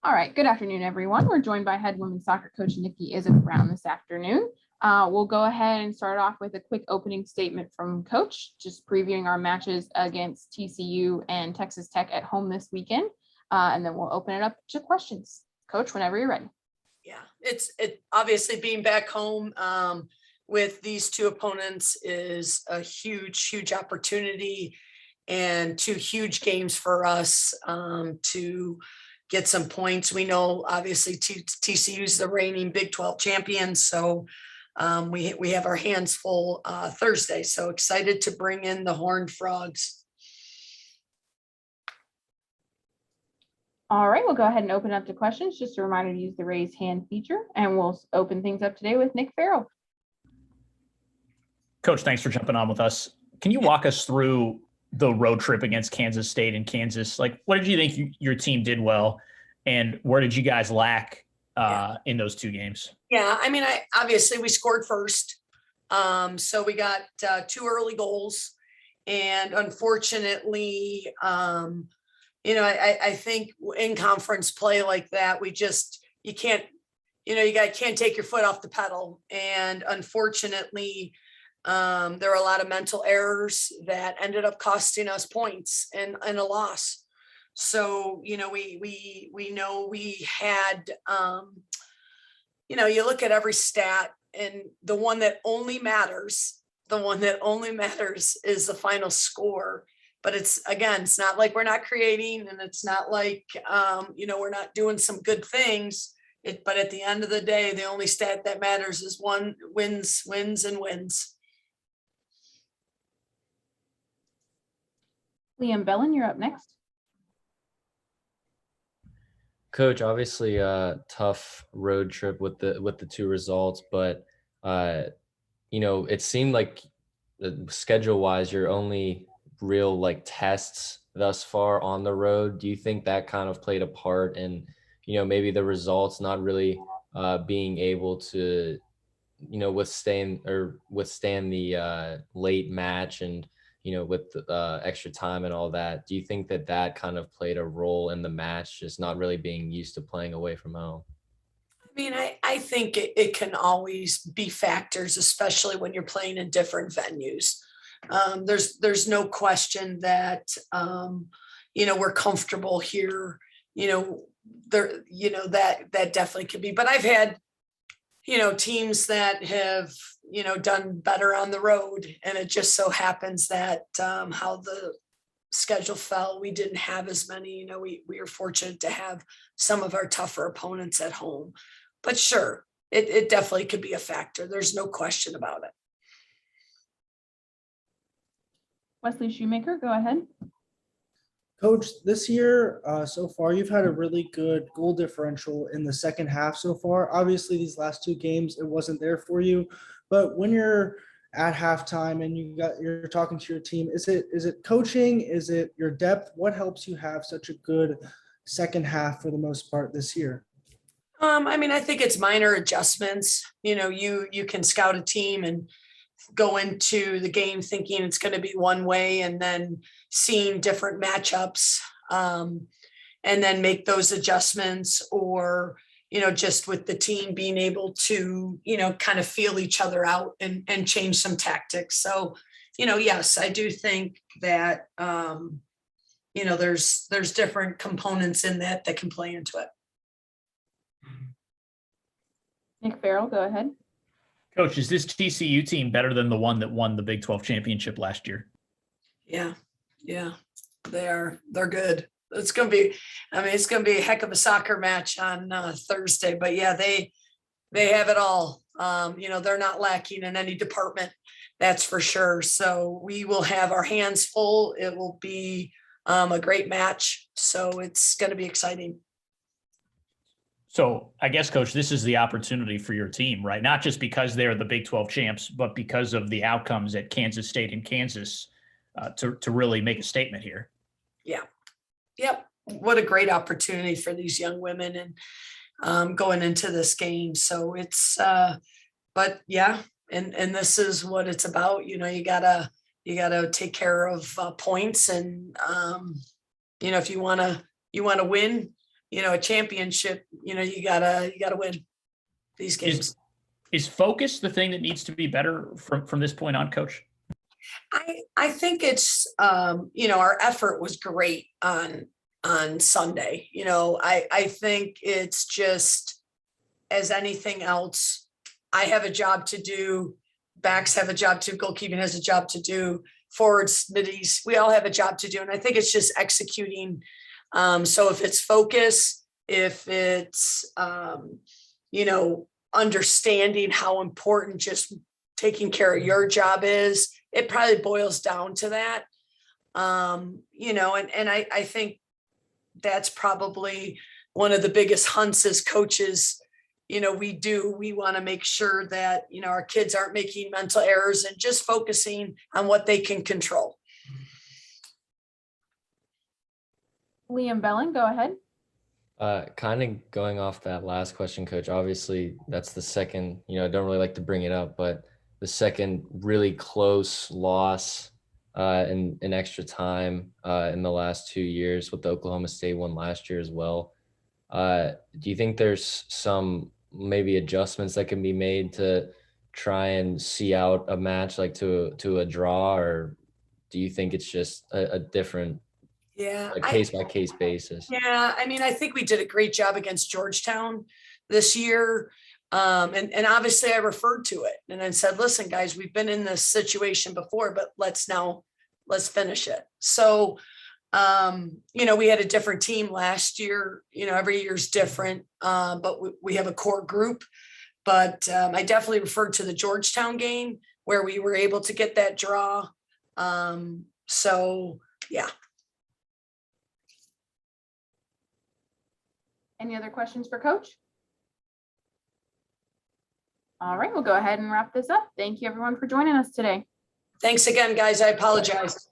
All right, good afternoon, everyone. We're joined by head women's soccer coach Nikki Izzo-Brown this afternoon. We'll go ahead and start off with a quick opening statement from Coach, just previewing our matches against TCU and Texas Tech at home this weekend, and then we'll open it up to questions. Coach, whenever you're ready. Yeah, it's obviously being back home with these two opponents is a huge opportunity and two huge games for us to get some points. We know obviously TCU is the reigning Big 12 champion, so we have our hands full Thursday. So excited to bring in the Horned Frogs. All right, we'll go ahead and open up to questions. Just a reminder to use the raise hand feature, and we'll open things up today with Nick Farrell. Coach, thanks for jumping on with us. Can you walk us through the road trip against Kansas State and Kansas? Like, what did you think your team did well, and where did you guys lack in those two games? Yeah, I mean, obviously we scored first. So we got 2 early goals, and unfortunately, I think in conference play like that, you can't take your foot off the pedal. And unfortunately, there were a lot of mental errors that ended up costing us points and a loss. So, we know we had, you look at every stat, and the one that only matters is the final score. But it's not like we're not creating, and it's not like, we're not doing some good things. But at the end of the day, the only stat that matters is wins. Liam Bellin, you're up next. Coach, obviously a tough road trip with the two results, but it seemed like schedule wise, your only real tests thus far on the road. Do you think that kind of played a part in, maybe the results not really being able to, withstand the late match and, with the extra time and all that? Do you think that kind of played a role in the match, just not really being used to playing away from home? I mean, I think it can always be factors, especially when you're playing in different venues. There's no question that, we're comfortable here, that definitely could be, but I've had, teams that have, done better on the road, and it just so happens that, how the schedule fell, we didn't have as many, we were fortunate to have some of our tougher opponents at home, but sure, it definitely could be a factor. There's no question about it. Wesley Shoemaker, go ahead. Coach, this year so far, you've had a really good goal differential in the second half so far. Obviously, these last 2 games, it wasn't there for you. But when you're at halftime and you're talking to your team, is it coaching? Is it your depth? What helps you have such a good second half for the most part this year? I mean, I think it's minor adjustments. You can scout a team and go into the game thinking it's going to be one way, and then seeing different matchups, and then make those adjustments, or, just with the team being able to, kind of feel each other out and change some tactics. So, yes, I do think that, there's different components in that can play into it. Nick Farrell, go ahead. Coach, is this TCU team better than the one that won the Big 12 championship last year? Yeah, they are. They're good. It's going to be a heck of a soccer match on Thursday, but yeah, they have it all. They're not lacking in any department, that's for sure. So we will have our hands full. It will be a great match. So it's going to be exciting. So I guess, Coach, this is the opportunity for your team, right? Not just because they're the Big 12 champs, but because of the outcomes at Kansas State and Kansas to really make a statement here. Yeah. Yep. What a great opportunity for these young women and going into this game. So it's, but yeah, and this is what it's about. You gotta take care of points, and if you want to win, a championship, you gotta win these games. Is focus the thing that needs to be better from this point on, Coach? I think it's, our effort was great on Sunday. I think it's just, as anything else, I have a job to do. Backs have a job to, goalkeeping has a job to do, forwards, middies, we all have a job to do. And I think it's just executing. So if it's focus, if it's, understanding how important just taking care of your job is, it probably boils down to that. And I think that's probably one of the biggest hunts as coaches. We want to make sure that, our kids aren't making mental errors and just focusing on what they can control. Liam Bellin, go ahead. Kind of going off that last question, Coach, obviously that's the second, I don't really like to bring it up, but the second really close loss in extra time in the last 2 years, with the Oklahoma State one last year as well. Do you think there's some maybe adjustments that can be made to try and see out a match like to a draw, or do you think it's just a different case by case basis? Yeah, I think we did a great job against Georgetown this year. And obviously I referred to it and I said, listen, guys, we've been in this situation before, but let's finish it. So, we had a different team last year, every year's different, but we have a core group. But I definitely referred to the Georgetown game where we were able to get that draw. So, yeah. Any other questions for Coach? All right, we'll go ahead and wrap this up. Thank you everyone for joining us today. Thanks again, guys. I apologize.